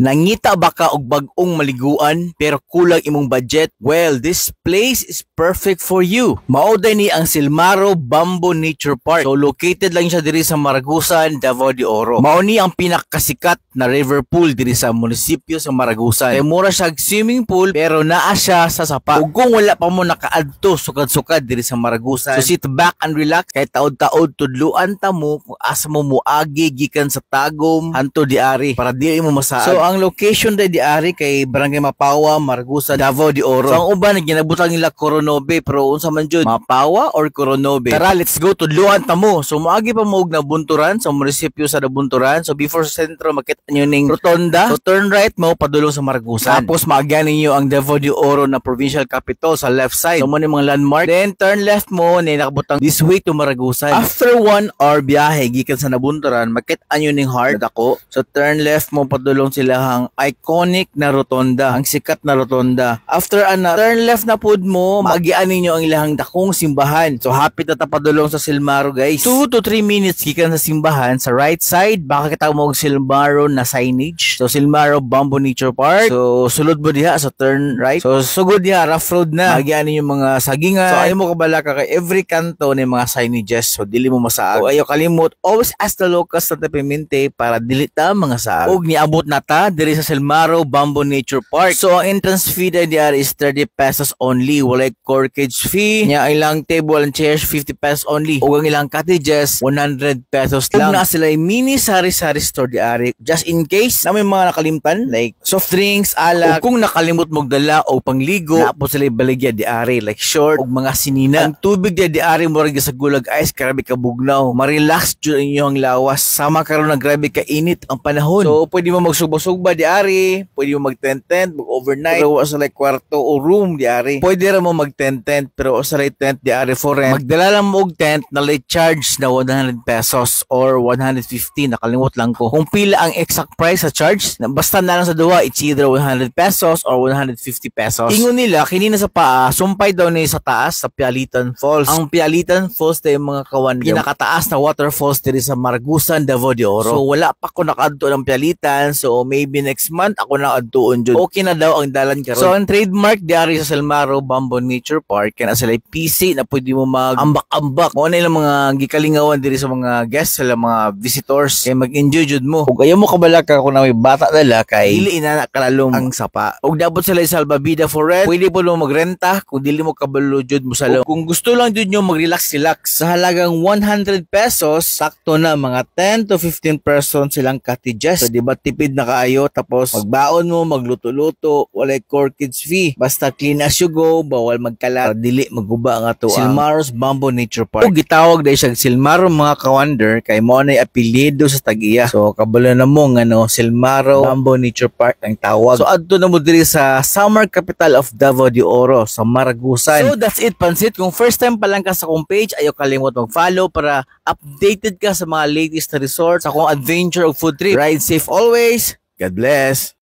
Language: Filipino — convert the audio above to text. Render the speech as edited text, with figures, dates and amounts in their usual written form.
Nangita ba ka og bag-ong maliguan pero kulang imong budget? Well, this place is perfect for you. Mauday ni ang Silmaro Bamboo Nature Park. So located lang siya diri sa Maragusan, Davao de Oro. Mao ni ang pinakasikat na river pool diri sa munisipyo sa Maragusan. Kay mura siya swimming pool pero naa siya sa sapa. Ug kung wala pa mo nakaadto sukad-sukad diri sa Maragusan, so sit back and relax kay taod-taod tudluan ta mo kung asa mo muagi gikan sa Tagum hanto diari para dili mo masaad. So ang location di ari kay Barangay Mapawa, Maragusan, Davao de Oro. So ang uban ginabutang nila Coronobé pero unsa man jud, Mapawa or Coronobé. Tara, let's go tudluan ta mo. So moagi pa mo og Nabunturan sa munisipyo sa Nabunturan. So before sa sentro makita nyo ning rotonda. So turn right mo padulong sa Maragusan. Tapos maagyan ninyo ang Davao de Oro na provincial capital sa left side. So mo ni mga landmark. Then turn left mo ni nakabutang this way to Maragusan. After 1 hour biyahe gikan sa Nabunturan, makita nyo ning hard ako. So turn left mo padulong sila hang iconic na rotonda, ang sikat na rotonda. After turn left na pud mo, maagian ninyo ang ilahang dakong simbahan. So hapit na tapadulong sa Silmaro guys. 2 to 3 minutes gikan sa simbahan. Sa right side, baka kita mo og Silmaro na signage. So Silmaro Bamboo Nature Park. So sulod mo diha sa turn right. So sugod diha rough road na. Maagian ninyo mga sagingan. So ayo mo kabala ka kay every kanto ni mga signages. So dili mo masaag. So ayo kalimot, always ask the locals sa Pimente para dili ta mga saag. Og niabot na ta diri sa Silmaro Bamboo Nature Park. So ang entrance fee there is 30 pesos only. Walay corkage fee. Nya ilang table and chairs 50 pesos only. Ug ang ilang cottages 100 pesos lang. Ug na sila mini sari-sari store diari. Just in case na may mga nakalimtan like soft drinks, alak. Ug kung nakalimot mo dala o pangligo, napo sila baligya diari like short ug mga sinina. Ang tubig diari mo sa gulag ice, grabe ka bugnaw. Ma-relax jud inyong lawas. Sama karon na grabe ka init ang panahon. So pwede mo magsugba-sugba diari, pwede mo mag-tent, mag-overnight, pero sa like kwarto o room diari. Pwede ra mo mag-tent, pero sa like tent diari for rent. Magdala lang mo og tent na late charge na 100 pesos or 150, nakalimot lang ko. Kung pila ang exact price sa charge, basta na lang sa duwa, it's either 100 pesos or 150 pesos. Ingon nila, kinina sa paa, sumpay daw ni sa taas sa Pialitan Falls. Ang Pialitan Falls na yung mga kawan, pinakataas na waterfalls diri sa Maragusan, Davao de Oro. So wala pa ko nakaadto ng Pialitan, so maybe next month ako na adtuon jud. Okay na daw ang dalan karon. So ang trademark diari sa Silmaro Bamboo Nature Park kana sila PC na pwede mo mag-ambak-ambak. Mo na ilang mga gikalingawan diri sa mga guests, sa mga visitors kay mag-enjoy jud mo. Ug ayaw mo kabala ka kung na may bata dala kay dili ina kalalom ang sapa. Ug dabot sila sa Salbabida for rent. Pwede po mo magrenta kung dili mo kabalo jud mo sa loob. Kung gusto lang jud nyo mag-relax sa halagang 100 pesos, sakto na mga 10 to 15 persons silang cottages. So di ba tipid na kaayo, tapos magbaon mo, magluto-luto, walay corkage fee. Basta clean as you go, bawal magkalat, dili maguba nga to. Silmaro's Bamboo Nature Park. Ug gitawag dai siya Silmaro mga kawander kay mo na apelyido sa tagiya. So kabalo na mo nga no, Silmaro Bamboo Nature Park ang tawag. So adto na mo diri sa summer capital of Davao de Oro sa Maragusan. So that's it pansit. Kung first time pa lang ka sa akong page, ayaw kalimot mag-follow para updated ka sa mga latest na resorts, sa akong adventure o food trip. Ride safe always. God bless.